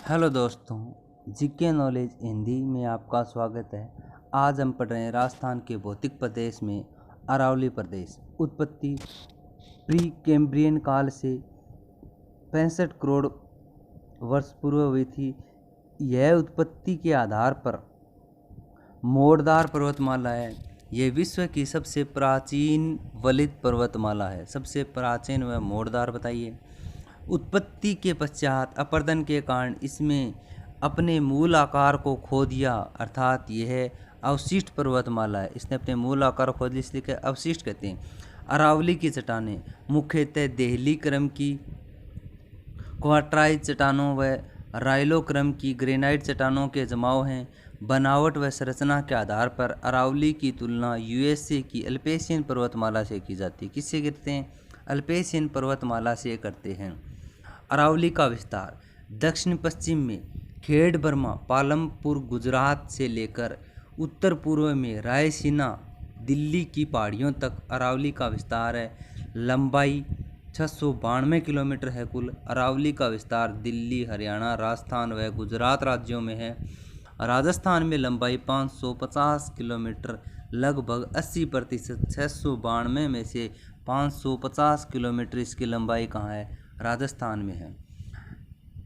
Hello दोस्तों, GK knowledge Hindi में आपका स्वागत है। आज हम पढ़ रहे हैं राजस्थान के भौतिक प्रदेश में अरावली प्रदेश। उत्पत्ति प्री कैम्ब्रियन काल से 65 करोड़ वर्ष पूर्व हुई थी। यह उत्पत्ति के आधार पर मोड़दार पर्वतमाला है। यह विश्व की सबसे प्राचीन वलित पर्वतमाला है। सबसे प्राचीन व मोड़दार बताइए। उत्पत्ति के पश्चात अपरदन के कारण इसमें अपने मूल आकार को खो दिया, अर्थात यह अवशिष्ट पर्वतमाला है। इसने अपने मूल आकार को खो दिया, इसलिए अवशिष्ट कहते हैं। अरावली की चट्टानें मुख्यतः देहली क्रम की क्वार्टाइज चट्टानों व राइलो क्रम की ग्रेनाइट चट्टानों के जमाव हैं। बनावट व संरचना के आधार पर अरावली की तुलना यूएसए की अल्पेशियन पर्वतमाला से की जाती है। किससे करते हैं? अल्पेशियन पर्वतमाला से करते हैं। अरावली का विस्तार दक्षिण पश्चिम में खेड़ बर्मा पालमपुर गुजरात से लेकर उत्तर पूर्व में रायसीना दिल्ली की पहाड़ियों तक अरावली का विस्तार है। लंबाई 692 किलोमीटर है। कुल अरावली का विस्तार दिल्ली, हरियाणा, राजस्थान व गुजरात राज्यों में है। राजस्थान में लंबाई 550 किलोमीटर, लगभग 80%। 692 में से 550 किलोमीटर इसकी लंबाई कहाँ है? राजस्थान में है।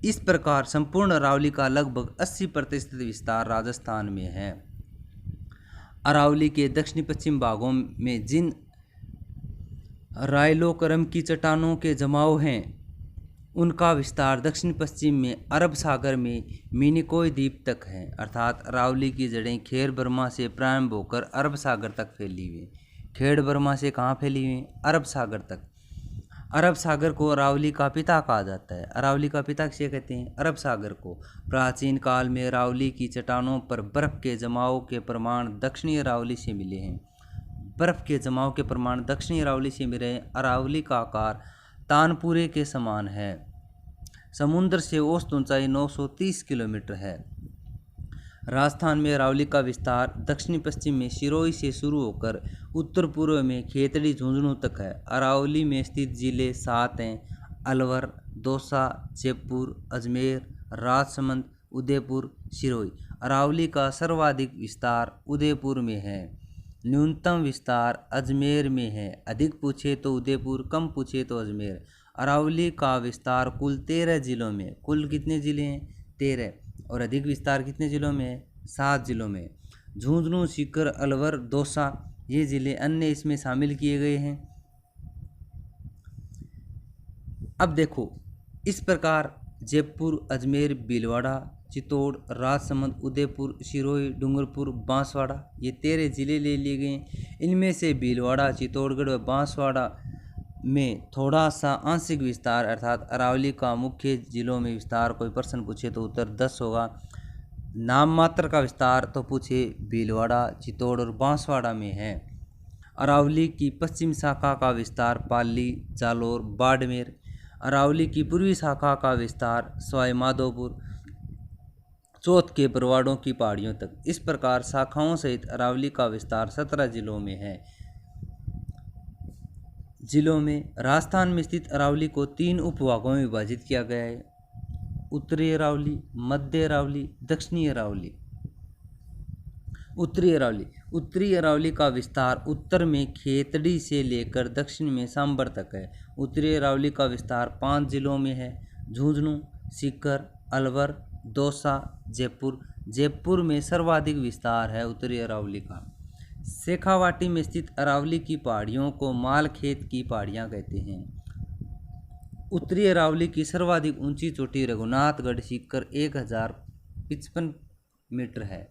इस प्रकार संपूर्ण अरावली का लगभग 80% विस्तार राजस्थान में है। अरावली के दक्षिण पश्चिम भागों में जिन राइलोक्रम की चट्टानों के जमाव हैं, उनका विस्तार दक्षिण पश्चिम में अरब सागर में मिनिकोय द्वीप तक है। अर्थात अरावली की जड़ें खेर बर्मा से प्रारंभ होकर अरब सागर तक फैली हुई। खेड़ बर्मा से कहाँ फैली हुई? अरब सागर तक। अरब सागर को अरावली का पिता कहा जाता है। अरावली का पिता किसे कहते हैं? अरब सागर को। प्राचीन काल में अरावली की चट्टानों पर बर्फ के जमाव के प्रमाण दक्षिणी अरावली से मिले हैं। बर्फ के जमाव के प्रमाण दक्षिणी अरावली से मिले हैं। अरावली का आकार तानपुरे के समान है। समुद्र से औसत ऊंचाई 930 किलोमीटर है। राजस्थान में अरावली का विस्तार दक्षिण पश्चिम में सिरोही से शुरू होकर उत्तर पूर्व में खेतड़ी झुंझुनू तक है। अरावली में स्थित जिले 7 हैं: अलवर, दौसा, जयपुर, अजमेर, राजसमंद, उदयपुर, सिरोही। अरावली का सर्वाधिक विस्तार उदयपुर में है। न्यूनतम विस्तार अजमेर में है। अधिक पूछे तो उदयपुर, कम पूछे तो अजमेर। अरावली का विस्तार कुल 13 जिलों में। कुल कितने जिले हैं? 13। और अधिक विस्तार कितने जिलों में है? 7 जिलों में। झुंझुनू, सीकर, अलवर, दौसा ये जिले अन्य इसमें शामिल किए गए हैं। अब देखो, इस प्रकार जयपुर, अजमेर, भीलवाड़ा, चित्तौड़, राजसमंद, उदयपुर, सिरोही, डूंगरपुर, बांसवाड़ा ये 13 जिले ले लिए गए। इनमें से भीलवाड़ा, चित्तौड़गढ़ व बांसवाड़ा में थोड़ा सा आंशिक विस्तार, अर्थात अरावली का मुख्य जिलों में विस्तार कोई प्रश्न पूछे तो उत्तर 10 होगा। नाम मात्र का विस्तार तो पूछे भीलवाड़ा, चित्तौड़ और बांसवाड़ा में है। अरावली की पश्चिम शाखा का विस्तार पाली, जालोर, बाड़मेर। अरावली की पूर्वी शाखा का विस्तार सवाई माधोपुर, चौथ के बरवाड़ों की पहाड़ियों तक। इस प्रकार शाखाओं सहित अरावली का विस्तार 17 जिलों में है। जिलों में राजस्थान में स्थित अरावली को 3 उपभागों में विभाजित किया गया है: उत्तरी अरावली, मध्य अरावली, दक्षिणी अरावली। उत्तरी अरावली उत्तरी अरावली का विस्तार उत्तर में खेतड़ी से लेकर दक्षिण में सांबर तक है। उत्तरी अरावली का विस्तार 5 जिलों में है: झुंझुनू, सीकर, अलवर, दौसा, जयपुर। जयपुर में सर्वाधिक विस्तार है उत्तरी अरावली का। शेखावाटी में स्थित अरावली की पहाड़ियों को मालखेत की पहाड़ियाँ कहते हैं। उत्तरी अरावली की सर्वाधिक ऊंची चोटी रघुनाथगढ़ सीकर 1055 मीटर है।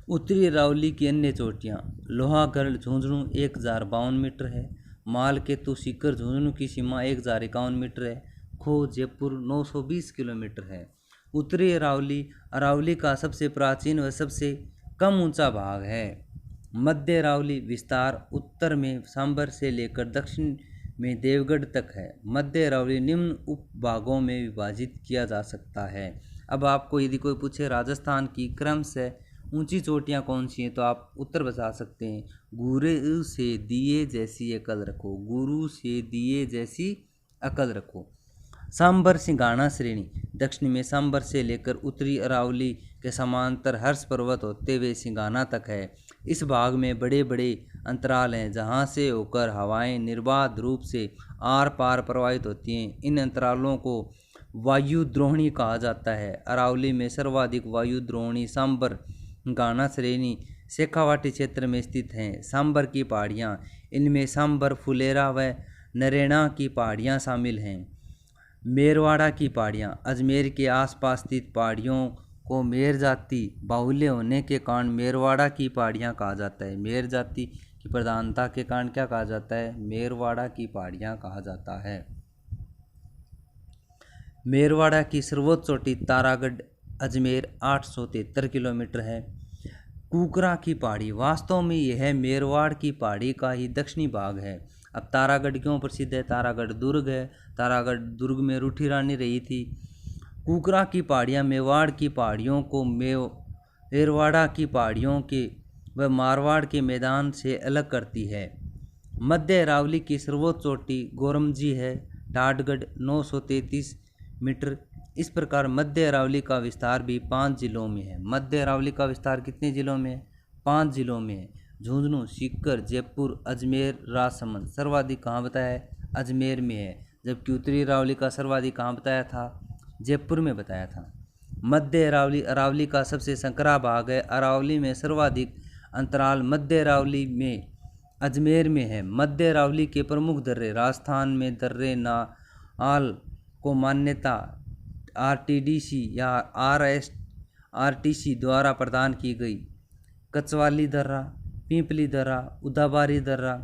उत्तरी अरावली की अन्य चोटियाँ लोहागढ़ झुंझुनू 1052 मीटर है। मालखेतु सीकर झुंझुनू की सीमा 1051 मीटर है। खो जयपुर 920 किलोमीटर है। उत्तरी अरावली अरावली का सबसे प्राचीन व सबसे कम ऊंचा भाग है। मध्य अरावली विस्तार उत्तर में सांबर से लेकर दक्षिण में देवगढ़ तक है। मध्य अरावली निम्न उपभागों में विभाजित किया जा सकता है। अब आपको यदि कोई पूछे राजस्थान की क्रम से ऊंची चोटियां कौन सी हैं तो आप उत्तर बता सकते हैं: गुरु से दिए जैसी अकल रखो, गुरु से दिए जैसी अकल रखो। सांबर सिंघाना श्रेणी दक्षिण में सांबर से लेकर उत्तरी अरावली के समांतर हर्ष पर्वत होते हुए सिंघाना तक है। इस भाग में बड़े बड़े अंतराल हैं जहाँ से होकर हवाएं निर्बाध रूप से आर पार प्रवाहित होती हैं। इन अंतरालों को वायुद्रोहिणी कहा जाता है। अरावली में सर्वाधिक वायुद्रोहिणी सांबर गाना श्रेणी शेखावाटी क्षेत्र में स्थित हैं। सांबर की पहाड़ियाँ, इनमें सांबर, फुलेरा व नरेना की पहाड़ियाँ शामिल हैं। मेरवाड़ा की पहाड़ियाँ, अजमेर के आसपास स्थित पहाड़ियों को मेर जाति बाहुल्य होने के कारण मेरवाड़ा की पहाड़ियाँ कहा जाता है। मेर जाति की प्रधानता के कारण क्या कहा जाता है? मेरवाड़ा की पहाड़ियाँ कहा जाता है। मेरवाड़ा की सर्वोच्च चोटी तारागढ़ अजमेर 873 किलोमीटर है। कुकरा की पहाड़ी, वास्तव में यह मेरवाड़ की पहाड़ी का ही दक्षिणी भाग है। अब तारागढ़ क्यों प्रसिद्ध है? तारागढ़ दुर्ग है। तारागढ़ दुर्ग में रूठी रानी रही थी। कुकरा की पहाड़ियाँ मेवाड़ की पहाड़ियों को मेरवाड़ा की पहाड़ियों के व मारवाड़ के मैदान से अलग करती है। मध्य अरावली की सर्वोच्च चोटी गोरमजी है, ठाठगढ़ 933 मीटर। इस प्रकार मध्य अरावली का विस्तार भी 5 जिलों में है। मध्य अरावली का विस्तार कितने जिलों में है? 5 जिलों में है। झुंझुनू, सीकर, जयपुर, अजमेर, राजसमंद। सर्वाधिक कहाँ बताया है? अजमेर में है। जबकि उत्तरी अरावली का सर्वाधिक कहाँ बताया था? जयपुर में बताया था। मध्य अरावली अरावली का सबसे संकरा भाग है। अरावली में सर्वाधिक अंतराल मध्य अरावली में अजमेर में है। मध्य अरावली के प्रमुख दर्रे, राजस्थान में दर्रे नाल को मान्यता आरटीडीसी या आरटीसी द्वारा प्रदान की गई। कचवाली दर्रा, पिंपली दर्रा, उदाबारी दर्रा,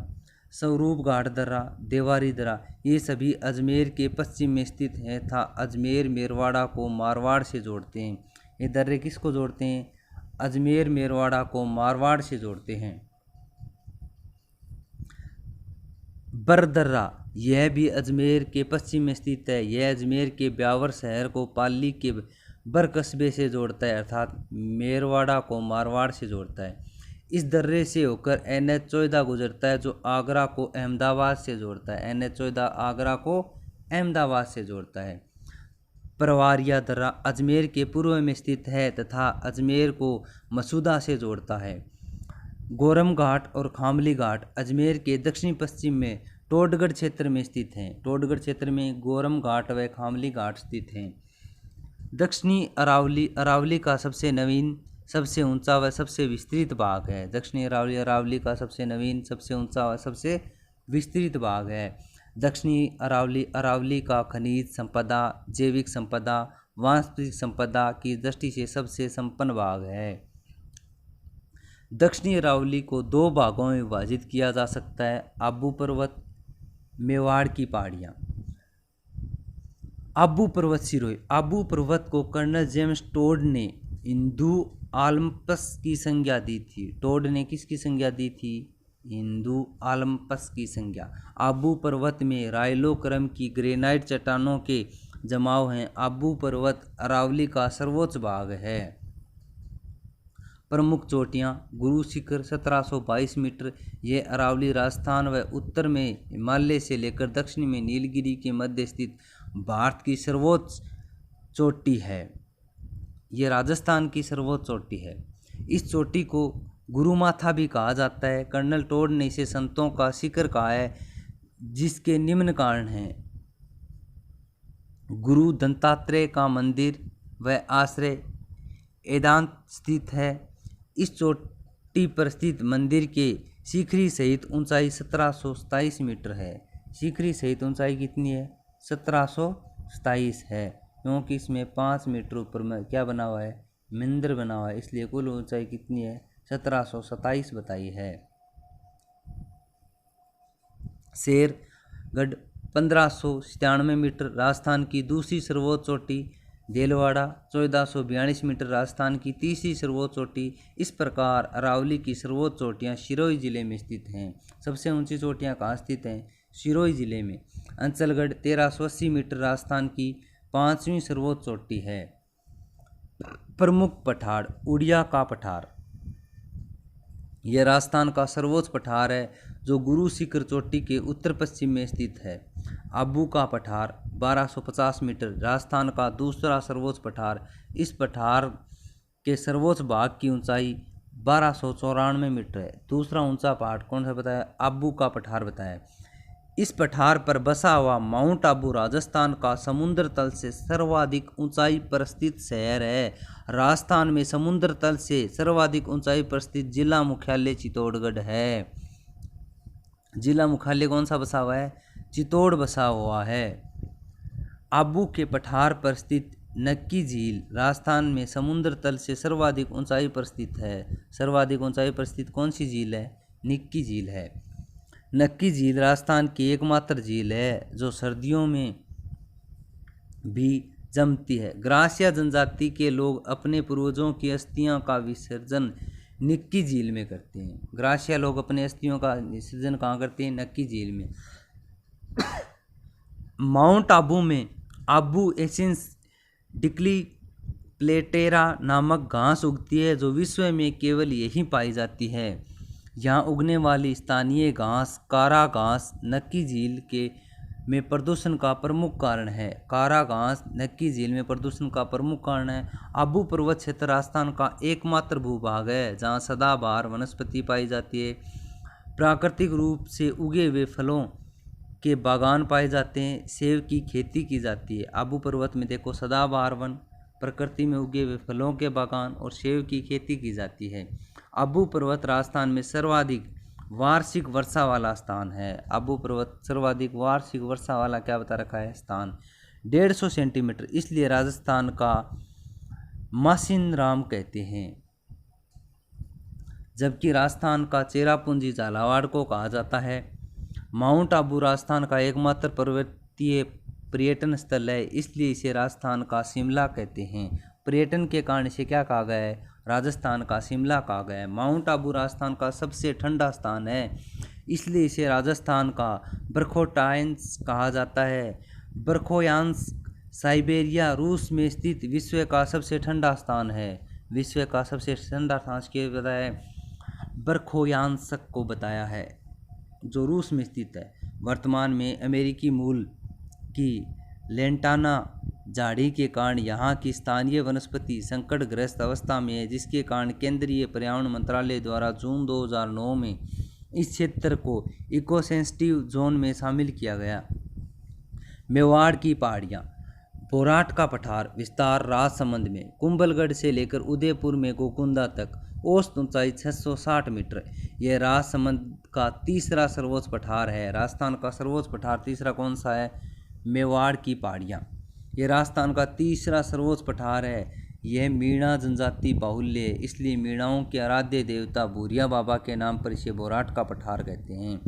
स्वरूप घाट दर्रा, देवारी दर्रा, ये सभी अजमेर के पश्चिम में स्थित हैं तथा अजमेर मेरवाड़ा को मारवाड़ से जोड़ते हैं। ये दर्रे किसको जोड़ते हैं? अजमेर मेरवाड़ा को मारवाड़ से जोड़ते हैं। बरदर्रा, यह भी अजमेर के पश्चिम में स्थित है। यह अजमेर के ब्यावर शहर को पाली के बर कस्बे से जोड़ता है, अर्थात मेरवाड़ा को मारवाड़ से जोड़ता है। इस दर्रे से होकर NH-14 गुजरता है जो आगरा को अहमदाबाद से जोड़ता है। NH-14 आगरा को अहमदाबाद से जोड़ता है। परवारिया दर्रा अजमेर के पूर्व में स्थित है तथा अजमेर को मसूदा से जोड़ता है। गोरम घाट और खामली घाट अजमेर के दक्षिण पश्चिम में टोडगढ़ क्षेत्र में स्थित हैं। टोडगढ़ क्षेत्र में गोरम घाट व खामली घाट स्थित हैं। दक्षिणी अरावली अरावली का सबसे नवीन, सबसे ऊंचा व सबसे विस्तृत भाग है। दक्षिणी अरावली अरावली का सबसे नवीन, सबसे ऊंचा व सबसे विस्तृत भाग है। दक्षिणी अरावली अरावली का खनिज संपदा, जैविक संपदा, वास्तविक संपदा की दृष्टि से सबसे संपन्न भाग है। दक्षिणी अरावली को 2 भागों में विभाजित किया जा सकता है। आबू पर्वत, मेवाड़ की पहाड़ियाँ। आबू पर्वत सिरोही, आबू पर्वत को कर्नल जेम्स टोड ने हिंदू आलम्पस की संज्ञा दी थी। टोड ने किसकी संज्ञा दी थी? हिंदू आलम्पस की संज्ञा। आबू पर्वत में राइलो क्रम की ग्रेनाइट चट्टानों के जमाव हैं। आबू पर्वत अरावली का सर्वोच्च भाग है। प्रमुख चोटियाँ, गुरु शिखर 1722 मीटर, यह अरावली राजस्थान व उत्तर में हिमालय से लेकर दक्षिण में नीलगिरी के मध्य स्थित भारत की सर्वोच्च चोटी है। यह राजस्थान की सर्वोच्च चोटी है। इस चोटी को गुरुमाथा भी कहा जाता है। कर्नल टोड ने इसे संतों का शिखर कहा है, जिसके निम्न कारण हैं। गुरु दत्तात्रेय का मंदिर व आश्रय एदांत स्थित है। इस चोटी पर स्थित मंदिर के शिखरी सहित ऊंचाई 1727 मीटर है। शिखरी सहित ऊंचाई कितनी है? 1727 है, क्योंकि इसमें 5 मीटर ऊपर में क्या बना हुआ है? मंदिर बना हुआ है, इसलिए कुल ऊंचाई कितनी है? 1727 बताई है। शेरगढ़ 1597 मीटर, राजस्थान की दूसरी सर्वोच्च चोटी। देलवाड़ा 1442 मीटर, राजस्थान की तीसरी सर्वोच्च चोटी। इस प्रकार अरावली की सर्वोच्च चोटियाँ सिरोही जिले में स्थित हैं। सबसे ऊंची चोटियाँ कहाँ स्थित हैं? सिरोही जिले में। अंचलगढ़ 1380 मीटर, राजस्थान की 5वीं सर्वोच्च चोटी है। प्रमुख पठार, उड़िया का पठार, यह राजस्थान का सर्वोच्च पठार है जो गुरु शिखर चोटी के उत्तर पश्चिम में स्थित है। आबू का पठार 1250 मीटर, राजस्थान का दूसरा सर्वोच्च पठार। इस पठार के सर्वोच्च भाग की ऊंचाई 1294 मीटर है। दूसरा ऊंचा पहाड़ कौन सा बताया? आबू का पठार बताया। इस पठार पर बसा हुआ माउंट आबू राजस्थान का समुद्र तल से सर्वाधिक ऊंचाई पर स्थित शहर है। राजस्थान में समुद्र तल से सर्वाधिक ऊंचाई पर स्थित जिला मुख्यालय चित्तौड़गढ़ है। जिला मुख्यालय कौन सा बसा हुआ है? चित्तौड़ बसा हुआ है। आबू के पठार पर स्थित नक्की झील राजस्थान में समुद्र तल से सर्वाधिक ऊंचाई पर स्थित है। सर्वाधिक ऊंचाई पर स्थित कौन सी झील है? नक्की झील है। नक्की झील राजस्थान की एकमात्र झील है जो सर्दियों में भी जमती है। ग्रासिया जनजाति के लोग अपने पूर्वजों की अस्थियों का विसर्जन नक्की झील में करते हैं। ग्रासिया लोग अपने अस्थियों का विसर्जन कहाँ करते हैं? नक्की झील में। माउंट आबू में आबू एसिन्स डिक्लीप्लेटेरा नामक घास उगती है जो विश्व में केवल यहीं पाई जाती है। यहाँ उगने वाली स्थानीय घास कारा घास नक्की झील के में प्रदूषण का प्रमुख कारण है। कारा घास नक्की झील में प्रदूषण का प्रमुख कारण है। आबू पर्वत क्षेत्र राजस्थान का एकमात्र भूभाग है जहाँ सदाबहार वनस्पति पाई जाती है। प्राकृतिक रूप से उगे हुए फलों के बागान पाए जाते हैं। सेब की खेती की जाती है। आबू पर्वत में देखो सदाबहार वन, प्रकृति में उगे हुए फलों के बागान और सेब की खेती की जाती है। आबू पर्वत राजस्थान में सर्वाधिक वार्षिक वर्षा वाला स्थान है। आबू पर्वत सर्वाधिक वार्षिक वर्षा वाला क्या बता रखा है? स्थान 150 सेंटीमीटर, इसलिए राजस्थान का मासिनराम कहते हैं। जबकि राजस्थान का चेरापूंजी झालावाड़ को कहा जाता है। माउंट आबू राजस्थान का एकमात्र पर्वतीय पर्यटन स्थल है, इसलिए इसे राजस्थान का शिमला कहते हैं। पर्यटन के कारण इसे क्या कहा गया है? राजस्थान का शिमला कहा गया है। माउंट आबू राजस्थान का सबसे ठंडा स्थान है, इसलिए इसे राजस्थान का बर्खोटायंस कहा जाता है। बर्खोयांस साइबेरिया रूस में स्थित विश्व का सबसे ठंडा स्थान है। विश्व का सबसे ठंडा स्थान किसके बताया है? बर्खोयांसक को बताया है, जो रूस में स्थित है। वर्तमान में अमेरिकी मूल की लेंटाना झाड़ी के कारण यहाँ की स्थानीय वनस्पति संकटग्रस्त अवस्था में है, जिसके कारण केंद्रीय पर्यावरण मंत्रालय द्वारा जून 2009 में इस क्षेत्र को इकोसेंसिटिव जोन में शामिल किया गया। मेवाड़ की पहाड़ियाँ। बोराट का पठार विस्तार राजसमंद में कुंभलगढ़ से लेकर उदयपुर में गोकुंदा तक औसत ऊंचाई 660 मीटर। यह राजसमंद का तीसरा सर्वोच्च पठार है। राजस्थान का सर्वोच्च पठार तीसरा कौन सा है? मेवाड़ की पहाड़ियाँ। यह राजस्थान का तीसरा सर्वोच्च पठार है। यह मीणा जनजाति बाहुल्य है, इसलिए मीणाओं के आराध्य देवता भूरिया बाबा के नाम पर इसे बोराट का पठार कहते हैं।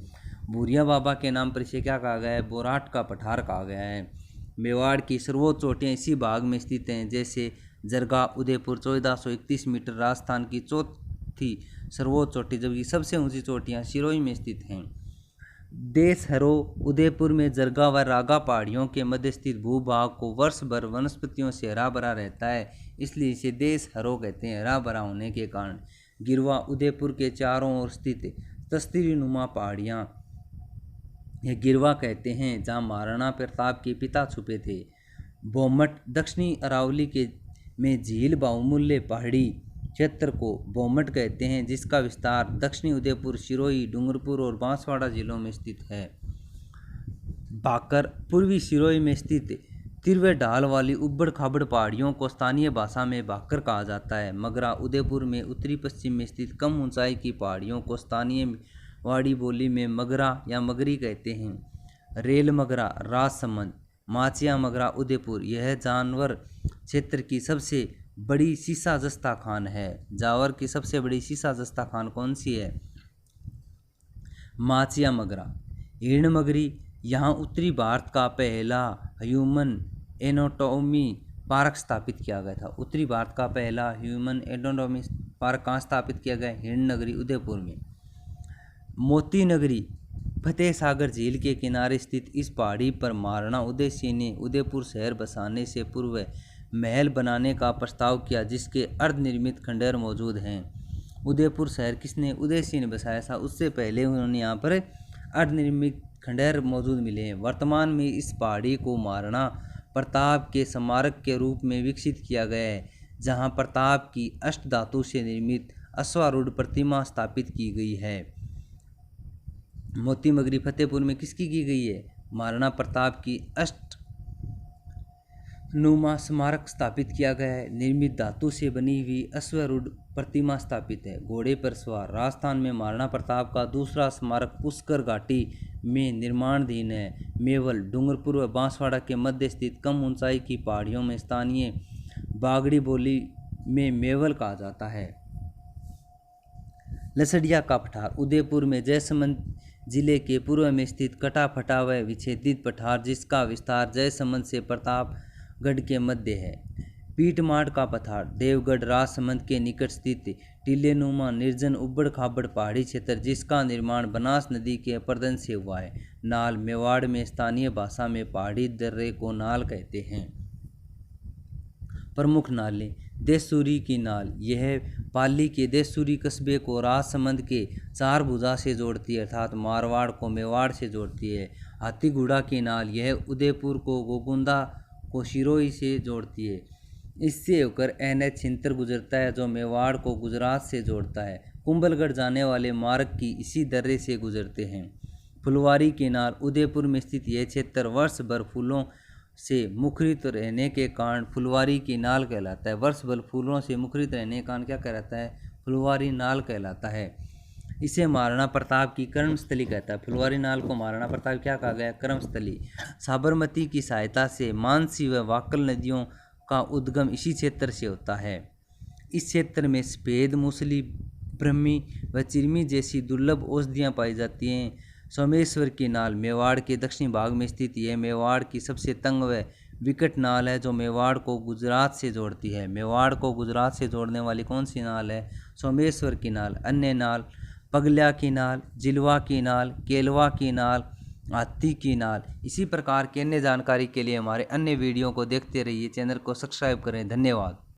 भूरिया बाबा के नाम पर इसे क्या कहा गया है? बोराट का पठार कहा गया है। मेवाड़ की सर्वोच्च चोटियाँ इसी भाग में स्थित हैं, जैसे जरगा उदयपुर 1431 मीटर राजस्थान की चौथी सर्वोच्च चोटी, जबकि सबसे ऊंची चोटियाँ सिरोही में स्थित हैं। देशहरो उदयपुर में जरगा व रागा पहाड़ियों के मध्य स्थित भूभाग को वर्ष भर वनस्पतियों से हरा भरा रहता है, इसलिए इसे देशहरो कहते हैं, हरा भरा होने के कारण। गिरवा उदयपुर के चारों ओर स्थित तस्तरी नुमा पहाड़ियाँ यह गिरवा कहते हैं, जहाँ महाराणा प्रताप के पिता छुपे थे। बोमट दक्षिणी अरावली के में झील बहुमूल्य पहाड़ी क्षेत्र को बोमट कहते हैं, जिसका विस्तार दक्षिणी उदयपुर, सिरोही, डूंगरपुर और बांसवाड़ा जिलों में स्थित है। भाकर पूर्वी सिरोही में स्थित तिरवे ढाल वाली उबड़ खाबड़ पहाड़ियों को स्थानीय भाषा में भाकर कहा जाता है। मगरा उदयपुर में उत्तरी पश्चिम में स्थित कम ऊंचाई की पहाड़ियों को स्थानीय वाड़ी बोली में मगरा या मगरी कहते हैं। रेल मगरा राजसमंद, माचिया मगरा उदयपुर। यह जानवर क्षेत्र की सबसे बड़ी सीसा जस्ता खान है। जावर की सबसे बड़ी सीसा जस्ता खान कौन सी है? माचिया मगरा। हिरण मगरी यहाँ उत्तरी भारत का पहला ह्यूमन एनाटॉमी पार्क स्थापित किया गया था। उत्तरी भारत का पहला ह्यूमन एनाटॉमी पार्क कहाँ स्थापित किया गया? हिरण नगरी उदयपुर में। मोती नगरी फतेह सागर झील के किनारे स्थित इस पहाड़ी पर महाराणा उदय सिंह ने उदयपुर शहर बसाने से पूर्व महल बनाने का प्रस्ताव किया, जिसके अर्धनिर्मित खंडहर मौजूद हैं। उदयपुर शहर किसने उदय सिंह ने बसाया था, उससे पहले उन्होंने यहाँ पर अर्धनिर्मित खंडहर मौजूद मिले हैं। वर्तमान में इस पहाड़ी को महाराणा प्रताप के स्मारक के रूप में विकसित किया गया है, जहाँ प्रताप की अष्ट धातु से निर्मित अश्वारूढ़ प्रतिमा स्थापित की गई है। मोती मगरी फतेहपुर में किसकी की गई है, महाराणा प्रताप की अष्ट नुमा स्मारक स्थापित किया गया है। निर्मित धातु से बनी हुई अश्वारूढ़ प्रतिमा स्थापित है। घोड़े पर सवार राजस्थान में महाराणा प्रताप का दूसरा स्मारक पुष्कर घाटी में निर्माणाधीन है। मेवल डूंगरपुर व बांसवाड़ा के मध्य स्थित कम ऊंचाई की पहाड़ियों में स्थानीय बागड़ी बोली में मेवल कहा जाता है। लसड़िया का पठार उदयपुर में जयसमंद जिले के पूर्व में स्थित कटा फटा व विच्छेदित पठार, जिसका विस्तार जयसमंद से प्रतापगढ़ के मध्य है। पीटमाट का पठार देवगढ़ राजसमंद के निकट स्थित टीलेनुमा निर्जन उबड़ खाबड़ पहाड़ी क्षेत्र, जिसका निर्माण बनास नदी के अपर्दन से हुआ है। नाल मेवाड़ में स्थानीय भाषा में पहाड़ी दर्रे को नाल कहते हैं। प्रमुख नालें देसूरी की नाल, यह पाली के देसूरी कस्बे को राजसमंद के चार भुजा से जोड़ती है, अर्थात मारवाड़ को मेवाड़ से जोड़ती है। हाथीगुड़ा की नाल, यह उदयपुर को गोकुंदा को सिरोही से जोड़ती है। इससे होकर NH 76 गुजरता है, जो मेवाड़ को गुजरात से जोड़ता है। कुंभलगढ़ जाने वाले मार्ग की इसी दर्रे से गुजरते हैं। फुलवारी की नाल, उदयपुर में स्थित यह क्षेत्र वर्ष भर फूलों से मुखरित रहने के कारण फुलवारी की नाल कहलाता है। वर्ष भर फूलों से मुखरित रहने के कारण क्या कहलाता है, फुलवारी नाल कहलाता है। इसे महाराणा प्रताप की कर्मस्थली कहता है। फुलवारी नाल को महाराणा प्रताप क्या कहा गया, कर्मस्थली। साबरमती की सहायता से मानसी व वाकल नदियों का उद्गम इसी क्षेत्र से होता है। इस क्षेत्र में सफेद मूसली, ब्रह्मी व चिरमी जैसी दुर्लभ औषधियाँ पाई जाती हैं। सोमेश्वर की नाल मेवाड़ के दक्षिणी भाग में स्थित यह मेवाड़ की सबसे तंग व विकट नाल है, जो मेवाड़ को गुजरात से जोड़ती है। मेवाड़ को गुजरात से जोड़ने वाली कौन सी नाल है, सोमेश्वर की नाल। अन्य नाल पगल्या की नाल, जिलवा की नाल, केलवा की नाल, हाथी की नाल। इसी प्रकार की अन्य जानकारी के लिए हमारे अन्य वीडियो को देखते रहिए। चैनल को सब्सक्राइब करें। धन्यवाद।